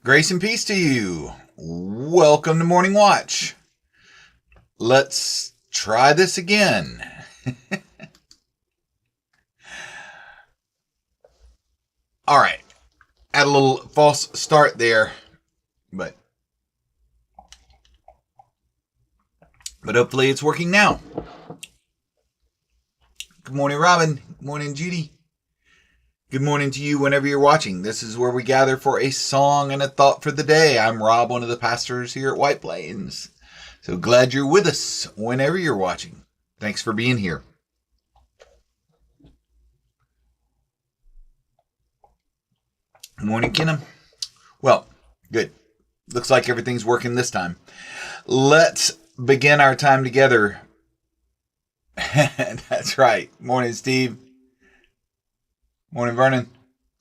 Grace and peace to you. Welcome to Morning Watch. Let's try this again. All right. Had a little false start there, but hopefully it's working now. Good morning, Robin. Good morning, Judy. Good morning to you whenever you're watching. This is where we gather for a song and a thought for the day. I'm Rob, one of the pastors here at White Plains. So glad you're with us whenever you're watching. Thanks for being here. Good morning, Kenham. Well, good. Looks like everything's working this time. Let's begin our time together. That's right. Morning, Steve. Morning, Vernon.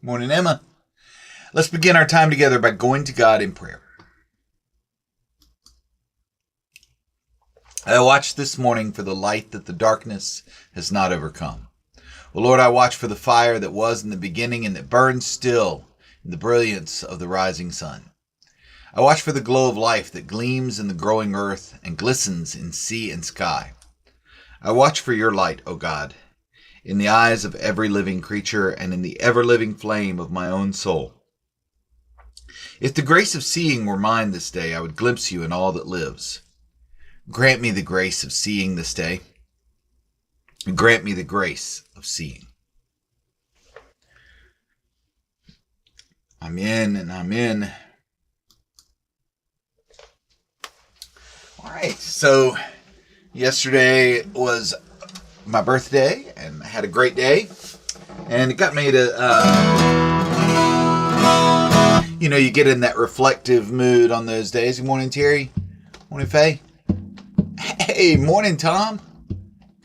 Morning, Emma. Let's begin our time together by going to God in prayer. I watched this morning for the light that the darkness has not overcome. Well, Lord, I watch for the fire that was in the beginning and that burns still in the brilliance of the rising sun. I watch for the glow of life that gleams in the growing earth and glistens in sea and sky. I watch for your light, O God, in the eyes of every living creature and in the ever-living flame of my own soul. If the grace of seeing were mine this day, I would glimpse you in all that lives. Grant me the grace of seeing this day, and grant me the grace of seeing. I'm in and I'm in. All right, so yesterday was my birthday, and I had a great day, and it got me to, you get in that reflective mood on those days. Good morning, Terry. Morning, Faye. Hey, morning, Tom.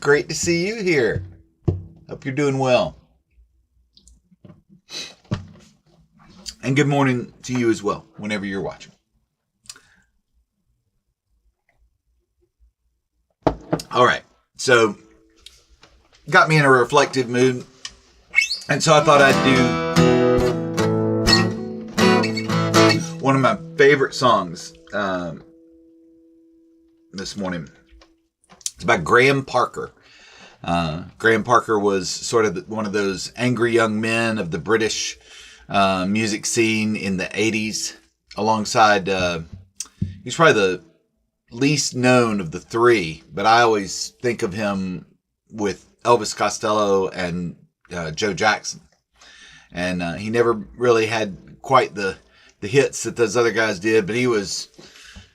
Great to see you here. Hope you're doing well. And good morning to you as well, whenever you're watching. All right, so got me in a reflective mood, and so I thought I'd do one of my favorite songs this morning. It's by Graham Parker. Graham Parker was sort of one of those angry young men of the British music scene in the 80s, alongside, he's probably the least known of the three, but I always think of him with Elvis Costello and Joe Jackson. And he never really had quite the hits that those other guys did, but he was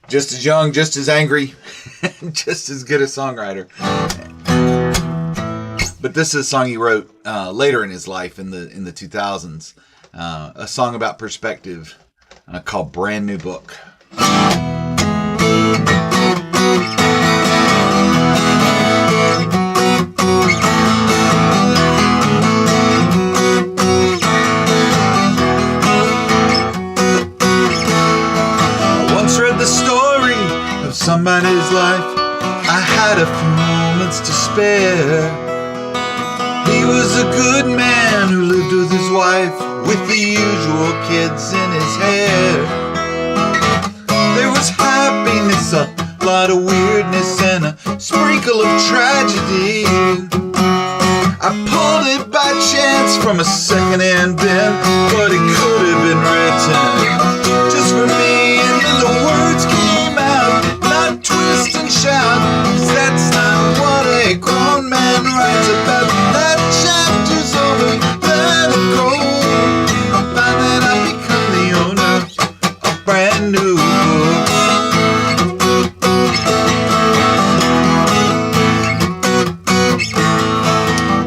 just as young, just as angry, just as good a songwriter. But this is a song he wrote later in his life in the 2000s. A song about perspective called Brand New Book. Somebody's life, I had a few moments to spare. He was a good man who lived with his wife, with the usual kids in his hair. There was happiness, a lot of weirdness, and a sprinkle of tragedy. I pulled it by chance from a second-hand bin, but it could have been written just for me, and then the words came out. Twist and shout, 'cause that's not what a grown man writes about. That chapter's over, let it go. I find that I've become the owner of a brand new book.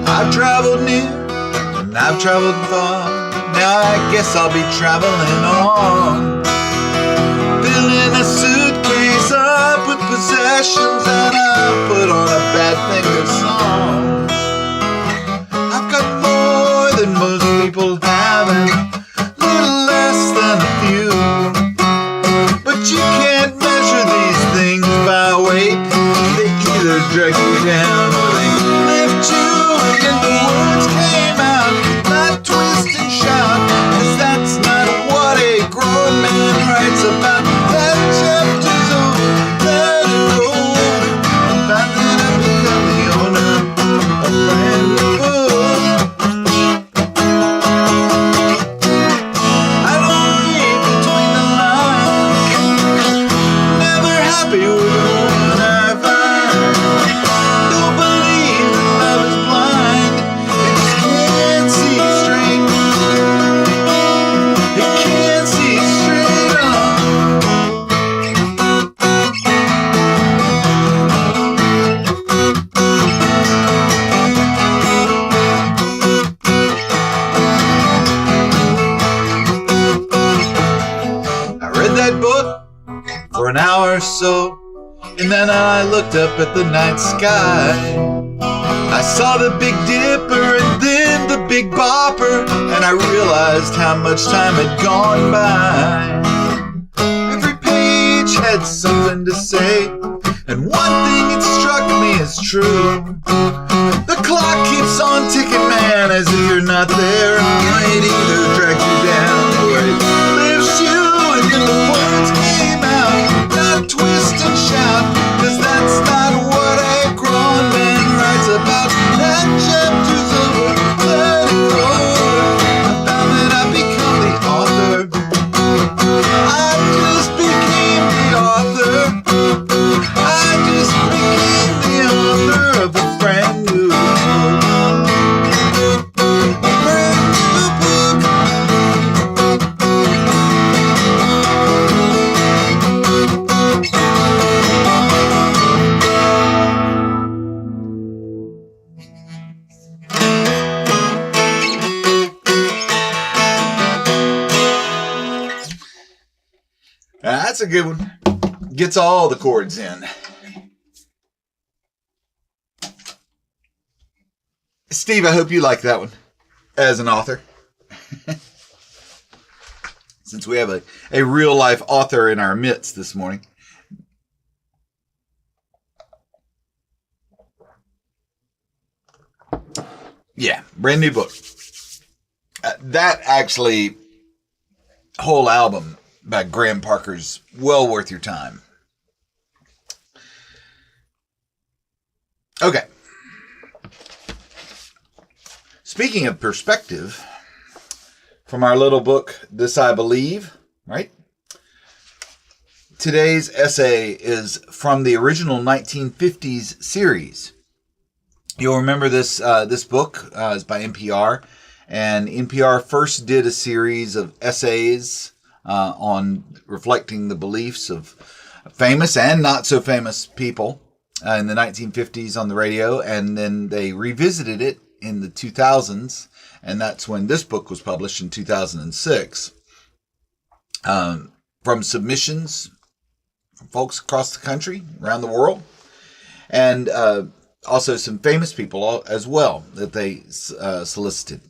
I've traveled near and I've traveled far. Now I guess I'll be traveling on. Filling a suitcase up with possessions, and I put on a Badfinger song. I've got more than most people have, and little less than a few. But you can't measure these things by weight. They either drag you down or they lift you. And the words came out, not twist and shout, 'cause that's not what a grown man so. And then I looked up at the night sky. I saw the Big Dipper and then the Big Bopper, and I realized how much time had gone by. Every page had something to say, and one thing it struck me as true. The clock keeps on ticking, man, as if you're not there. It either drags you down or it lifts you. And then the words came out, not twist and shout, 'cause that's not what a grown man writes about. That chapter's over, let it go. I found that I become the author. I just became the author. I just became the author of a brand new book. A brand new book. That's a good one. Gets all the chords in. Steve, I hope you like that one as an author. Since we have a real life author in our midst this morning. Yeah, brand new book. That actually, whole album by Graham Parker's well worth your time. Okay. Speaking of perspective, from our little book, This I Believe, right? Today's essay is from the original 1950s series. You'll remember this book is by NPR, and NPR first did a series of essays on reflecting the beliefs of famous and not so famous people in the 1950s on the radio, and then they revisited it in the 2000s, and that's when this book was published in 2006. From submissions from folks across the country, around the world, and also some famous people as well that they solicited.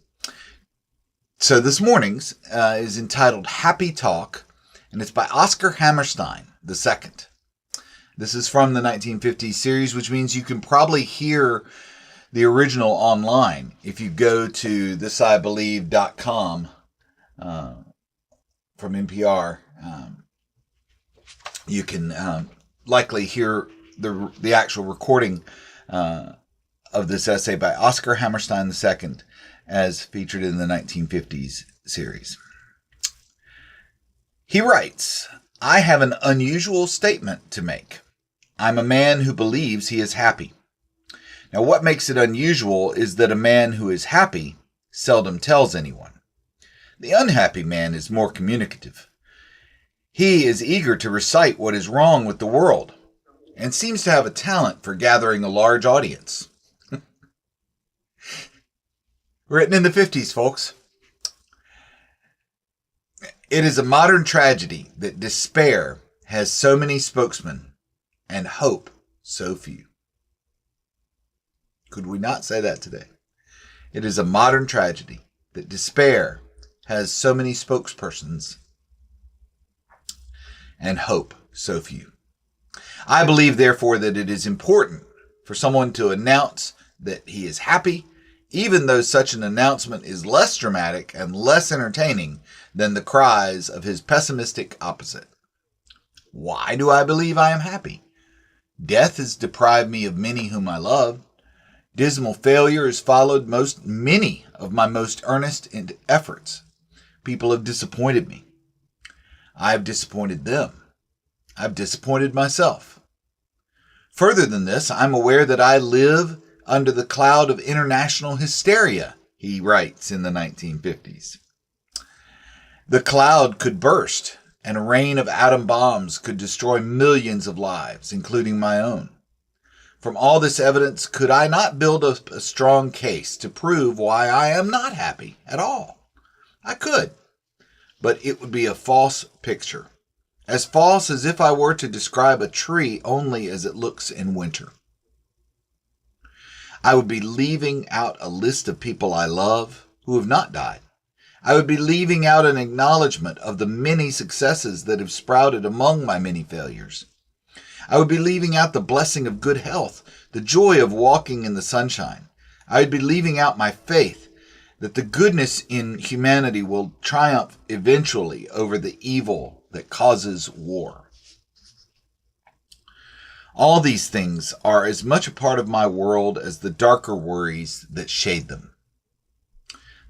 So this morning's is entitled Happy Talk, and it's by Oscar Hammerstein II. This is from the 1950s series, which means you can probably hear the original online. If you go to thisibelieve.com from NPR, you can likely hear the actual recording of this essay by Oscar Hammerstein II as featured in the 1950s series. He writes, I have an unusual statement to make. I'm a man who believes he is happy. Now, what makes it unusual is that a man who is happy seldom tells anyone. The unhappy man is more communicative. He is eager to recite what is wrong with the world and seems to have a talent for gathering a large audience. Written in the 50s, folks. It is a modern tragedy that despair has so many spokesmen and hope so few. Could we not say that today? It is a modern tragedy that despair has so many spokespersons and hope so few. I believe, therefore, that it is important for someone to announce that he is happy, even though such an announcement is less dramatic and less entertaining than the cries of his pessimistic opposite. Why do I believe I am happy? Death has deprived me of many whom I loved. Dismal failure has followed many of my most earnest efforts. People have disappointed me. I have disappointed them. I've disappointed myself. Further than this, I'm aware that I live under the cloud of international hysteria, he writes in the 1950s. The cloud could burst, and a rain of atom bombs could destroy millions of lives, including my own. From all this evidence, could I not build a strong case to prove why I am not happy at all? I could, but it would be a false picture. as false as if I were to describe a tree only as it looks in winter. I would be leaving out a list of people I love who have not died. I would be leaving out an acknowledgement of the many successes that have sprouted among my many failures. I would be leaving out the blessing of good health, the joy of walking in the sunshine. I would be leaving out my faith that the goodness in humanity will triumph eventually over the evil that causes war. All these things are as much a part of my world as the darker worries that shade them.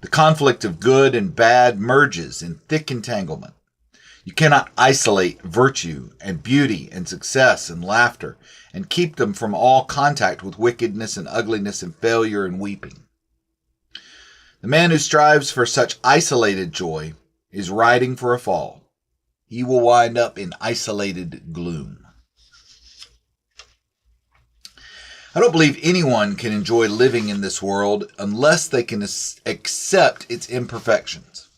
The conflict of good and bad merges in thick entanglement. You cannot isolate virtue and beauty and success and laughter and keep them from all contact with wickedness and ugliness and failure and weeping. The man who strives for such isolated joy is riding for a fall. He will wind up in isolated gloom. I don't believe anyone can enjoy living in this world unless they can accept its imperfections.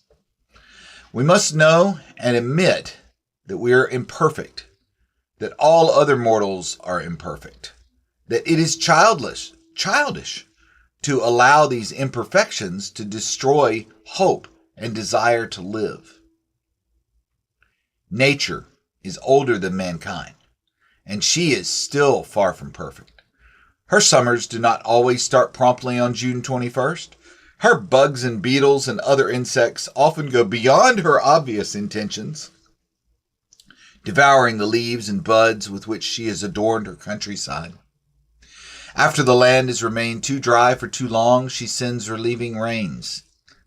We must know and admit that we are imperfect, that all other mortals are imperfect, that it is childish to allow these imperfections to destroy hope and desire to live. Nature is older than mankind, and she is still far from perfect. Her summers do not always start promptly on June 21st. Her bugs and beetles and other insects often go beyond her obvious intentions, devouring the leaves and buds with which she has adorned her countryside. After the land has remained too dry for too long, she sends relieving rains,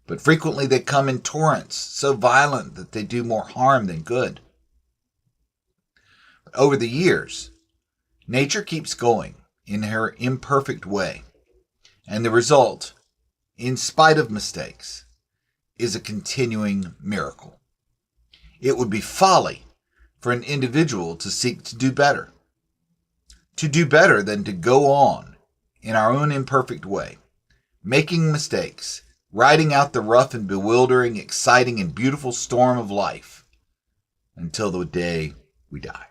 but frequently they come in torrents so violent that they do more harm than good. But over the years, nature keeps going in her imperfect way, and the result, in spite of mistakes, is a continuing miracle. It would be folly for an individual to seek to do better than to go on in our own imperfect way, making mistakes, riding out the rough and bewildering, exciting and beautiful storm of life until the day we die.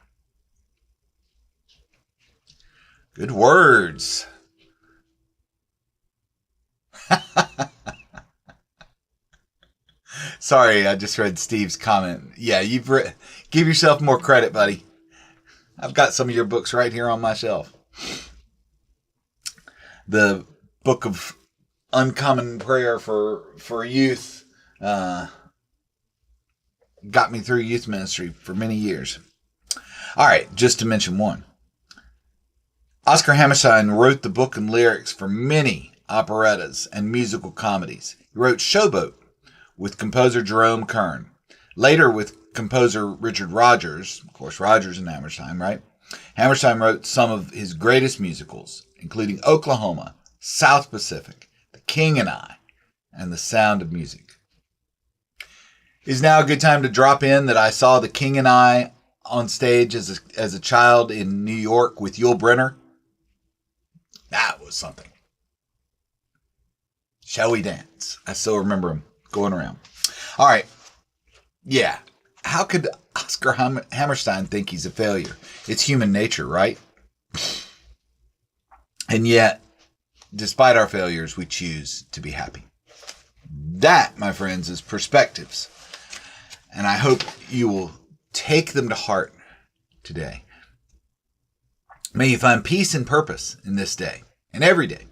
Good words. Sorry, I just read Steve's comment. Yeah, give yourself more credit, buddy. I've got some of your books right here on my shelf. The book of Uncommon Prayer for Youth got me through youth ministry for many years. All right, just to mention one. Oscar Hammerstein wrote the book and lyrics for many operettas and musical comedies. He wrote Showboat with composer Jerome Kern. Later with composer Richard Rodgers. Of course, Rodgers and Hammerstein, right? Hammerstein wrote some of his greatest musicals, including Oklahoma, South Pacific, The King and I, and The Sound of Music. Is now a good time to drop in that I saw The King and I on stage as a child in New York with Yul Brynner. That was something. Shall we dance? I still remember him going around. All right. Yeah. How could Oscar Hammerstein think he's a failure? It's human nature, right? And yet, despite our failures, we choose to be happy. That, my friends, is perspectives. And I hope you will take them to heart today. May you find peace and purpose in this day and every day.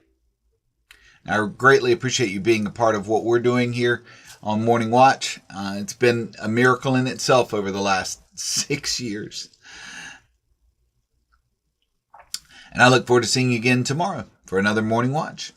I greatly appreciate you being a part of what we're doing here on Morning Watch. It's been a miracle in itself over the last 6 years. And I look forward to seeing you again tomorrow for another Morning Watch.